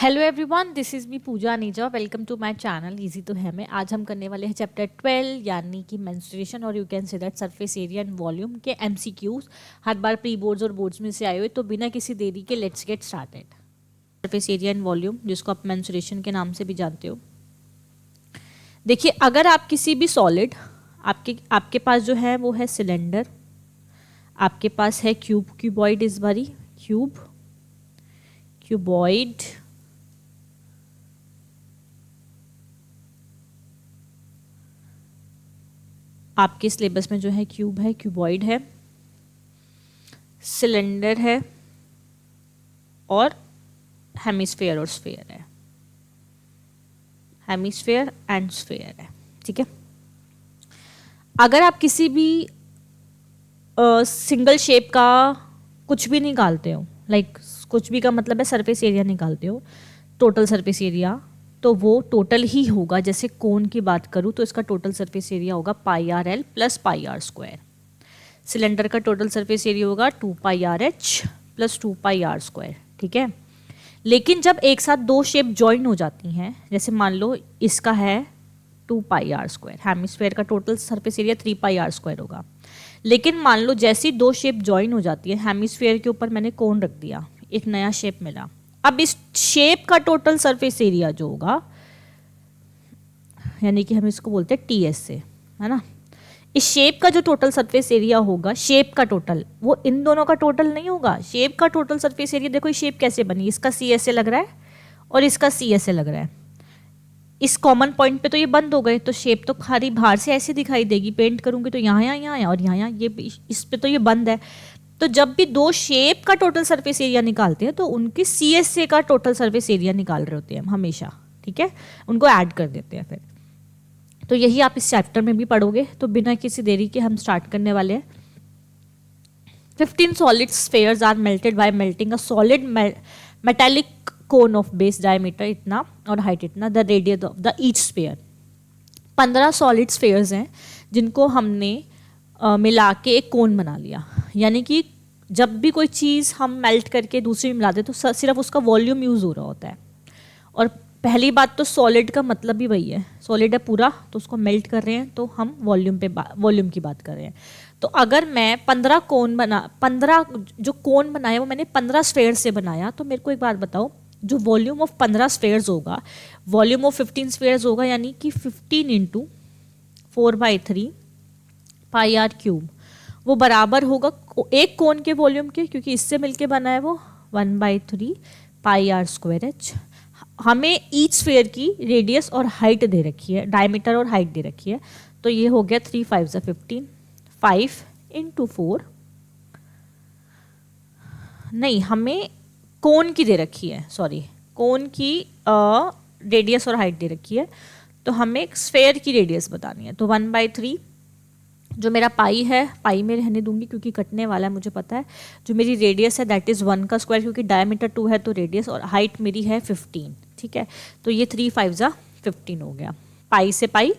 Hello everyone, this is me Pooja Neeja. Welcome to my channel easy तो है में। आज हम करने वाले हैं चैप्टर 12 यानी कि मेंस्ट्रुएशन और you can say that surface area and volume के एमसीक्यूज। हर बार प्री बोर्ड्स और बोर्ड्स में से आए हुए, तो बिना किसी देरी के let's get started. Surface area and volume, जिसको आप मेंस्ट्रुएशन के नाम से भी जानते हो। देखिए, अगर आप किसी भी सॉलिड, आपके पास जो है वो है सिलेंडर, आपके पास है क्यूबॉइड, इस बारी क्यूबॉइड, आपके सिलेबस में जो है क्यूब है, क्यूबॉइड है, सिलेंडर है और हेमिस्फेयर और स्फेयर है, हेमिस्फेयर एंड स्फेयर है। ठीक है, अगर आप किसी भी सिंगल शेप का कुछ भी निकालते हो, लाइक कुछ भी का मतलब है सरफेस एरिया निकालते हो, टोटल सरफेस एरिया, तो वो टोटल ही होगा। जैसे कोन की बात करूँ तो इसका टोटल सरफेस एरिया होगा pi r l plus pi r square. Cylinder का टोटल सरफेस एरिया होगा 2 pi r h plus 2 pi r square. ठीक है, लेकिन जब एक साथ दो शेप ज्वाइन हो जाती हैं, जैसे मान लो इसका है 2 पाई आर स्क्वायर, हेमिस्फेयर का total surface area 3 pi r square होगा। लेकिन मान लो जैसी दो शेप ज्वाइन हो जाती है, हेमिस्फेयर के ऊपर मैंने कोन रख दिया, एक नया शेप मिला। अब इस शेप का टोटल सरफेस एरिया जो होगा, यानी कि हम इसको बोलते हैं टीएस से, है ना। इस शेप का जो टोटल सरफेस एरिया होगा, शेप का टोटल, वो इन दोनों का टोटल नहीं होगा। शेप का टोटल सरफेस एरिया, देखो ये शेप कैसे बनी, इसका सी ऐसे लग रहा है और इसका सी ऐसे लग रहा है। इस कॉमन पॉइंट पे तो ये बंद हो गए, तो शेप तो खाली बाहर से ऐसे दिखाई देगी। पेंट करूंगी तो यहाँ और यहाँ, ये इस पे तो ये बंद है। तो जब भी दो शेप का टोटल सरफेस एरिया निकालते हैं तो उनकी सी एस ए का टोटल सरफेस एरिया निकाल रहे होते हैं हम हमेशा। ठीक है, उनको ऐड कर देते हैं फिर। तो यही आप इस चैप्टर में भी पढ़ोगे। तो बिना किसी देरी के हम स्टार्ट करने वाले हैं। 15 solid spheres are melted by melting a solid metallic cone of base diameter इतना और हाइट इतना, the radius of the each sphere. 15 solid spheres हैं जिनको हमने मिला के एक कोन बना लिया। यानी कि जब भी कोई चीज़ हम मेल्ट करके दूसरी में मिलाते तो सिर्फ उसका वॉल्यूम यूज़ हो रहा होता है। और पहली बात तो सॉलिड का मतलब भी वही है, सॉलिड है पूरा, तो उसको मेल्ट कर रहे हैं, तो हम वॉल्यूम की बात कर रहे हैं। तो अगर मैं 15 जो कोन बनाया वो मैंने 15 स्फेयर से बनाया, तो मेरे को एक बात बताओ, जो वॉल्यूम ऑफ 15 स्फेयर्स होगा, वॉल्यूम ऑफ 15 स्फेयर्स होगा, यानी कि 15 इंटू 4/3 पाई आर क्यूब, वो बराबर होगा एक कोन के वॉल्यूम के, क्योंकि इससे मिलके बना है वो 1/3 पाई आर स्क्वायर एच। हमें ईच स्फेयर की रेडियस और हाइट दे रखी है, डायमीटर और हाइट दे रखी है। तो ये हो गया 3 5 15, 5 इंटू 4, नहीं हमें कोन की दे रखी है, सॉरी, कोन की रेडियस और हाइट दे रखी है, तो हमें स्फेयर की रेडियस बतानी है। तो 1/3 जो मेरा पाई है, पाई में रहने दूंगी क्योंकि कटने वाला है, मुझे पता है। जो मेरी रेडियस है दैट इज़ 1 का स्क्वायर, क्योंकि डायमीटर 2 है तो रेडियस, और हाइट मेरी है 15। ठीक है, तो ये 3 5 15 हो गया, पाई से पाई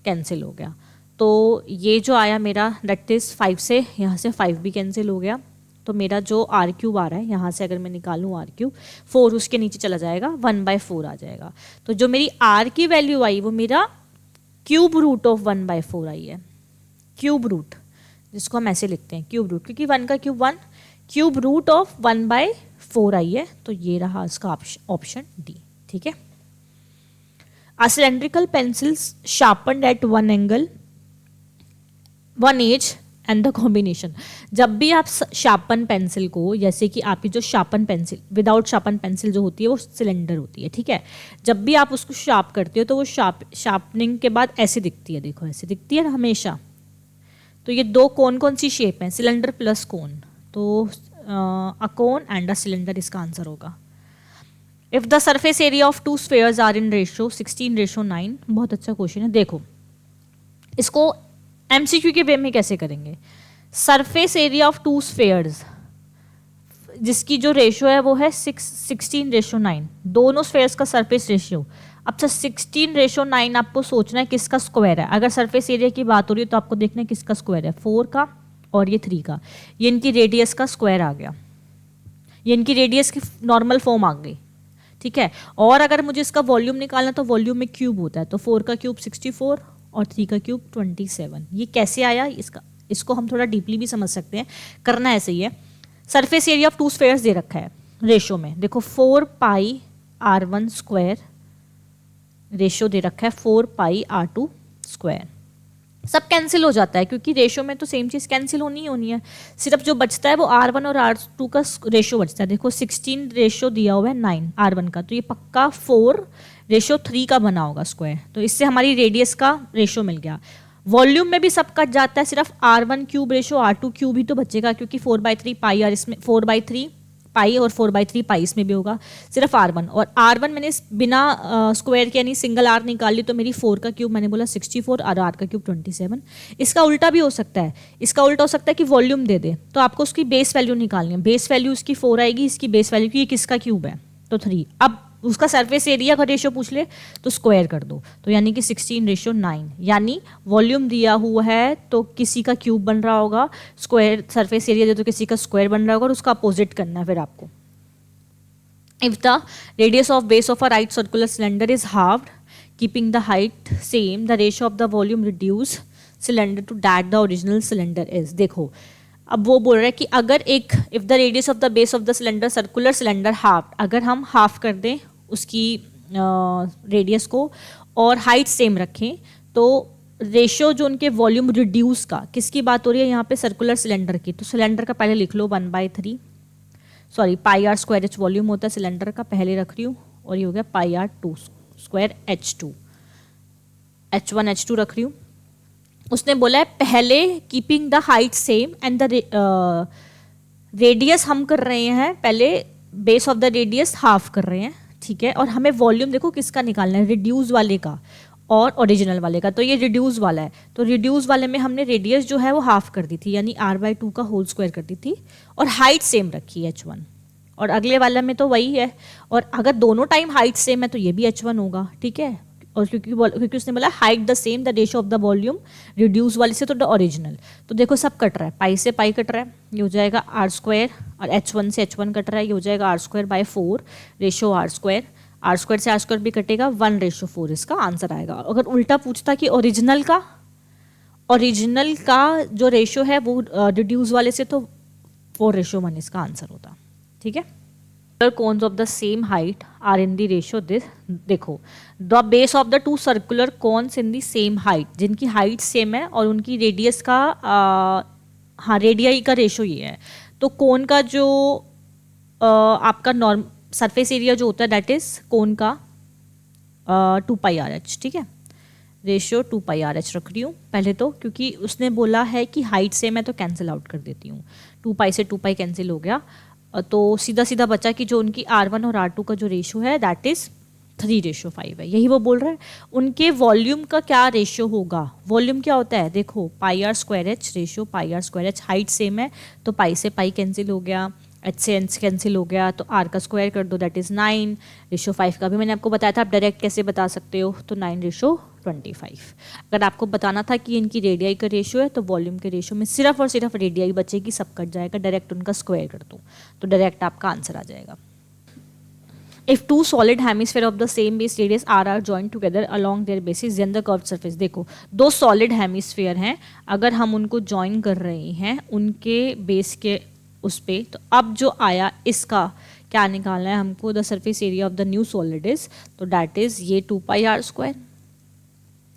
कैंसिल हो गया। तो ये जो आया मेरा दैट इज़ 5 से, यहाँ से 5 भी कैंसिल हो गया। तो मेरा जो आर क्यूब आ रहा है, यहाँ से अगर मैं निकालूँ आर क्यूब, 4 उसके नीचे चला जाएगा, 1/4 आ जाएगा। तो जो मेरी आर की वैल्यू आई वो मेरा क्यूब रूट ऑफ 1/4 आई है। क्यूब रूट, जिसको हम ऐसे लिखते हैं क्यूब रूट, क्योंकि 1 का क्यूब 1, क्यूब रूट ऑफ 1/4 आई है। तो ये रहा इसका ऑप्शन डी। ठीक है, A cylindrical pencil sharpened at one angle, one edge and the combination। जब भी आप शार्पन पेंसिल को, जैसे कि आपकी जो sharpen pencil, without sharpen pencil जो होती है वो सिलेंडर होती है, ठीक है। जब भी आप उसको शार्प करते हो तो वो शार्पनिंग के बाद ऐसे दिखती है, देखो ऐसे दिखती है ना हमेशा। तो ये दो कौन सी शेप है, सिलेंडर प्लस कोन, तो a cone and a cylinder इसका आंसर होगा। If the surface area of 2 spheres are in ratio 16:9, बहुत अच्छा क्वेश्चन है। देखो इसको एमसीक्यू के वे में कैसे करेंगे। सरफेस एरिया ऑफ 2 स्फेयर्स, जिसकी जो रेशियो है वो है 16:9, दोनों स्फेयर्स का सरफेस रेशियो। अब 16:9 आपको सोचना है किसका स्क्वायर है। अगर सरफेस एरिया की बात हो रही है तो आपको देखना है किसका स्क्वायर है, 4 का और ये 3 का। ये इनकी रेडियस का स्क्वायर आ गया, ये इनकी रेडियस की नॉर्मल फॉर्म आ गई। ठीक है। और अगर मुझे इसका वॉल्यूम निकालना तो वॉल्यूम में क्यूब होता है, तो 4 का क्यूब 64 और 3 का क्यूब 27। ये कैसे आया, इसको हम थोड़ा डीपली भी समझ सकते हैं, करना ऐसे ही है। Surface area of two spheres दे रखा है रेशो में, देखो 4 पाई r1 स्क्वायर रेशो दे रखा है 4 पाई r2 स्क्वायर। सब कैंसिल हो जाता है क्योंकि रेशो में तो सेम चीज़ कैंसिल होनी है, सिर्फ जो बचता है वो r1 और r2 का रेशो बचता है। देखो 16 रेशो दिया हुआ है 9 r1 का, तो ये पक्का 4:3 का बना होगा स्क्वायर, तो इससे हमारी रेडियस का रेशो मिल गया। वॉल्यूम में भी सब कट जाता है, सिर्फ r1 cube ratio r2 cube ही तो बचेगा, क्योंकि 4/3 पाई r इसमें 4/3 पाई और 4/3 पाई इसमें भी होगा, सिर्फ r1। और r1 मैंने बिना स्क्वायर के यानी सिंगल r निकाल ली, तो मेरी 4 का क्यूब मैंने बोला 64 और r का क्यूब 27। इसका उल्टा भी हो सकता है, इसका उल्टा हो सकता है कि वॉल्यूम दे दे, तो आपको उसकी बेस वैल्यू निकालनी है। बेस वैल्यू इसकी 4 आएगी, इसकी बेस वैल्यू की किसका क्यूब है तो 3। अब उसका सरफेस एरिया का रेशो पूछ ले तो स्क्वायर कर दो, तो यानी कि 16:9, यानी वॉल्यूम दिया हुआ है तो किसी का क्यूब बन रहा होगा, स्क्वायर सरफेस एरिया दे तो किसी का स्क्वायर बन रहा होगा, और उसका अपोजिट करना है फिर आपको। If the radius of base of a right circular cylinder is halved keeping the height same, the ratio of the volume reduce cylinder to that the original cylinder is. देखो अब वो बोल रहा है कि अगर एक if the radius of the base of the cylinder circular cylinder half, अगर हम हाफ कर दें उसकी रेडियस को और हाइट सेम रखें, तो रेशियो जो उनके वॉल्यूम रिड्यूस का, किसकी बात हो रही है यहाँ पे, सर्कुलर सिलेंडर की, तो सिलेंडर का पहले लिख लो 1/3 सॉरी पाई r स्क्वायर h वॉल्यूम होता है सिलेंडर का, पहले रख रही हूँ, और ये हो गया पाई r2 square h2 h1 h2 रख रही हूँ। उसने बोला है पहले keeping the height same and the radius हम कर रहे हैं, पहले base of the radius half कर रहे हैं, ठीक है। और हमें वॉल्यूम देखो किसका निकालना है, रिड्यूस वाले का और ओरिजिनल वाले का, तो ये रिड्यूस वाला है, तो रिड्यूस वाले में हमने रेडियस जो है वो हाफ कर दी थी, यानी r/2 का होल स्क्वायर कर दी थी, और हाइट सेम रखी h1, और अगले वाले में तो वही है, और अगर दोनों टाइम हाइट सेम है तो ये भी h1 होगा, ठीक है। और क्योंकि उसने बोला height the same the ratio of the volume reduce वाले से तो द ओरिजिनल, तो देखो सब कट रहा है, पाई से पाई कट रहा है, ये हो जाएगा r स्क्वायर, और h1 से h1 कट रहा है, ये हो जाएगा r²/4 ratio r square, r square से r स्क्वायर भी कटेगा 1:4 इसका आंसर आएगा। अगर उल्टा पूछता कि ओरिजिनल का जो रेशो है वो रिड्यूस वाले से, तो 4:1 इसका आंसर होता, ठीक है। Cones of the same height are in the ratio this, देखो the base of the two circular cones in the same height, जिनकी हाइट सेम है और उनकी रेडियस का हाँ रेडियाई का रेशो ये है, तो कोन का जो आपका नॉर्म सरफेस एरिया जो होता है दैट इज कोन का 2πRh, ठीक है। रेशियो 2πRh रख रही हूँ पहले तो, क्योंकि उसने बोला है कि हाइट सेम है तो कैंसिल आउट कर देती हूँ, 2π से 2π कैंसिल हो गया, तो सीधा सीधा बचा कि जो उनकी r1 और r2 का जो रेशो है दैट इज 3:5 है, यही वो बोल रहा है। उनके वॉल्यूम का क्या रेशियो होगा, वॉल्यूम क्या होता है, देखो πr²h ratio πr²h, height same है तो पाई से पाई कैंसिल हो गया, h से n कैंसिल हो गया, तो r का स्क्वायर कर दो दैट इज 9, रेशियो 5 का भी मैंने आपको बताया था, आप डायरेक्ट कैसे बता सकते हो, तो 9:25। अगर आपको बताना था कि इनकी रेडियाई का रेशियो है तो वॉल्यूम के रेशियो में सिर्फ और सिर्फ रेडियाई बचेगी, सब कट जाएगा, डायरेक्ट उनका स्क्वायर कर दो तो डायरेक्ट आपका आंसर आ जाएगा। If two solid hemisphere of the same base radius r are joined together along their bases then the curved surface, देखो दो सॉलिड हेमिस्फीयर हैं, अगर हम उनको ज्वाइन कर रहे हैं उनके बेस के उस पे, तो अब जो आया इसका क्या निकालना है हमको, the surface area of the new solid is, तो दैट इज ये 2πr²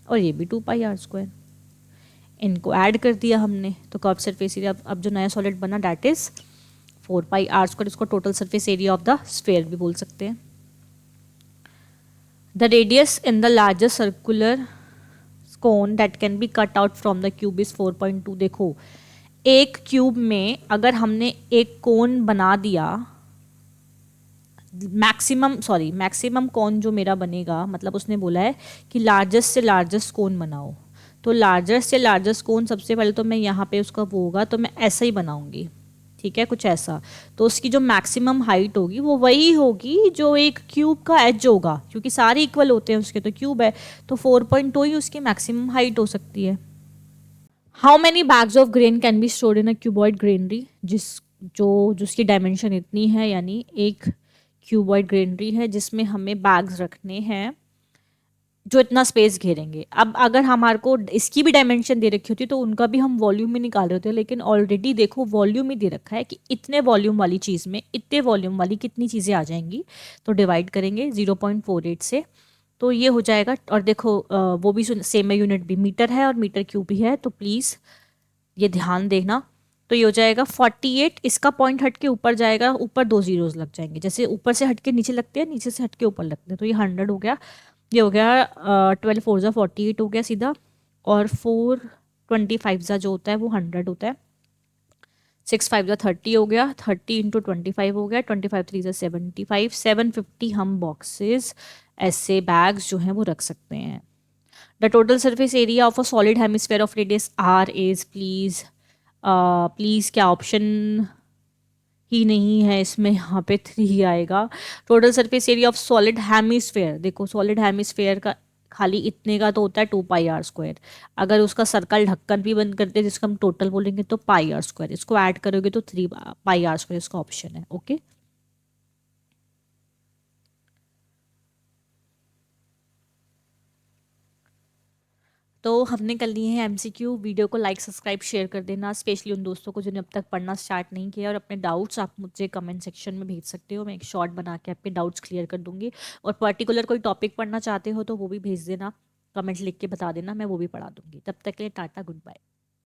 और ये भी 2πr², इनको ऐड कर दिया हमने, तो कर्व सरफेस एरिया अब जो नया सॉलिड बना दैट इज 4πr², इसको total surface area of the sphere भी बोल सकते हैं। The radius in the largest circular cone that can be cut out from the cube is 4.2। देखो एक क्यूब में अगर हमने एक कोन बना दिया, मैक्सिमम कोन जो मेरा बनेगा, मतलब उसने बोला है कि लार्जेस्ट से लार्जेस्ट कोन बनाओ, तो लार्जेस्ट से लार्जेस्ट कोन सबसे पहले तो मैं यहाँ पे उसका वो होगा तो मैं ऐसा ही बनाऊंगी, ठीक है, कुछ ऐसा, तो उसकी जो मैक्सिमम हाइट होगी वो वही होगी जो एक क्यूब का एज होगा, क्योंकि सारे इक्वल होते हैं उसके, तो क्यूब है तो 4.2 ही उसकी मैक्सिमम हाइट हो सकती है। How many bags of grain can be stored in a cuboid granary, जिसकी डायमेंशन इतनी है, यानी एक क्यूबॉइड ग्रेनरी है जिसमें हमें बैग्स रखने हैं जो इतना स्पेस घेरेंगे। अब अगर हमारे को इसकी भी डायमेंशन दे रखी होती तो उनका भी हम वॉल्यूम ही निकाल रहे होते, लेकिन ऑलरेडी देखो वॉल्यूम ही दे रखा है कि इतने वॉल्यूम वाली चीज़ में इतने वॉल्यूम वाली कितनी चीज़ें आ जाएंगी। तो डिवाइड करेंगे 0.48 से, तो ये हो जाएगा। और देखो वो भी सेम है, यूनिट भी मीटर है और मीटर क्यूब भी है, तो प्लीज़ ये ध्यान देना। तो ये हो जाएगा 48, इसका पॉइंट हट के ऊपर जाएगा, ऊपर 2 जीरोस लग जाएंगे, जैसे ऊपर से हट के नीचे लगते हैं, नीचे से हट के ऊपर लगते हैं। तो ये 100 हो गया, ये हो गया 12 4 ज़ा 48 हो गया सीधा, और 4 25 ज़ा जो होता है वो 100 होता है, 6 5 ज़ा 30 हो गया, 30 इंटू 25 हो गया, 25 3 ज़ा 75, 750 हम बॉक्सेस ऐसे बैग्स जो हैं वो रख सकते हैं। The total surface area of a solid hemisphere of radius r is, please please क्या ऑप्शन ही नहीं है इसमें, यहाँ पे 3 आएगा। Total surface area of solid hemisphere, देखो सॉलिड हेमिस्फेयर का खाली इतने का तो होता है 2 पाई r स्क्वायर। अगर उसका सर्कल ढक्कन भी बंद करते हैं जिसका हम टोटल बोलेंगे तो πr², इसको ऐड करोगे तो 3 πr² इसका ऑप्शन है। ओके, तो हमने कर लिए हैं एमसीक्यू। वीडियो को लाइक सब्सक्राइब शेयर कर देना, स्पेशली उन दोस्तों को जिन्होंने अब तक पढ़ना स्टार्ट नहीं किया। और अपने डाउट्स आप मुझे कमेंट सेक्शन में भेज सकते हो, मैं एक शॉर्ट बना के आपके डाउट्स क्लियर कर दूंगी। और पर्टिकुलर कोई टॉपिक पढ़ना चाहते हो तो वो भी भेज देना, कमेंट लिख के बता देना, मैं वो भी पढ़ा दूंगी। तब तक के लिए टाटा, गुड बाय।